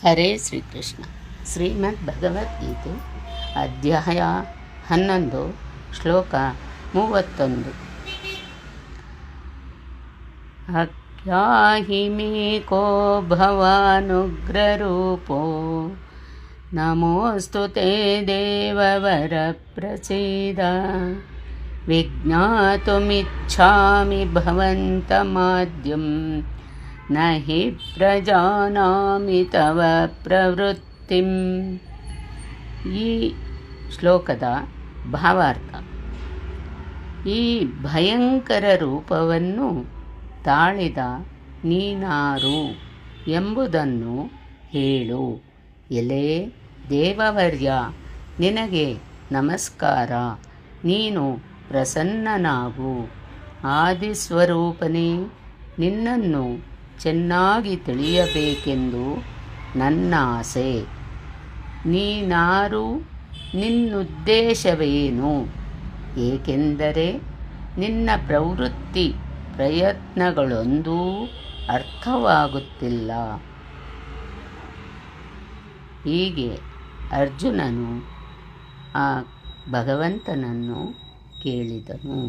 ಹರೇ ಶ್ರೀಕೃಷ್ಣ. ಶ್ರೀಮದ್ ಭಗವದ್ಗೀತೆ ಅಧ್ಯಾಯ 11 ಶ್ಲೋಕ 31. ಅಖ್ಯಾಹಿ ಮೇ ಕೋ ಭವಾನುಗ್ರರೂಪೋ ನಮೋಸ್ತು ತೇ ದೇವವರ ಪ್ರಸೀದ ವಿಜ್ಞಾತುಮಿಚ್ಛಾಮಿ ಭವಂತಮಾದ್ಯಂ ನ ಹಿ ಪ್ರಜಾನಾಮಿ ತವ ಪ್ರವೃತ್ತಿಂ. ಈ ಶ್ಲೋಕದ ಭಾವಾರ್ಥ: ಈ ಭಯಂಕರ ರೂಪವನ್ನು ತಾಳಿದ ನೀನಾರು ಎಂಬುದನ್ನು ಹೇಳು. ಎಲೇ ದೇವವರ್ಯ, ನಿನಗೆ ನಮಸ್ಕಾರ. ನೀನು ಪ್ರಸನ್ನನಾಗು. ಆದಿಸ್ವರೂಪನೇ, ನಿನ್ನನ್ನು ಚೆನ್ನಾಗಿ ತಿಳಿಯಬೇಕೆಂದು ನನ್ನ ಆಸೆ. ನೀನಾರು, ನಿನ್ನುದ್ದೇಶವೇನು? ಏಕೆಂದರೆ ನಿನ್ನ ಪ್ರವೃತ್ತಿ ಪ್ರಯತ್ನಗಳೊಂದೂ ಅರ್ಥವಾಗುತ್ತಿಲ್ಲ. ಹೀಗೆ ಅರ್ಜುನನು ಆ ಭಗವಂತನನ್ನು ಕೇಳಿದನು.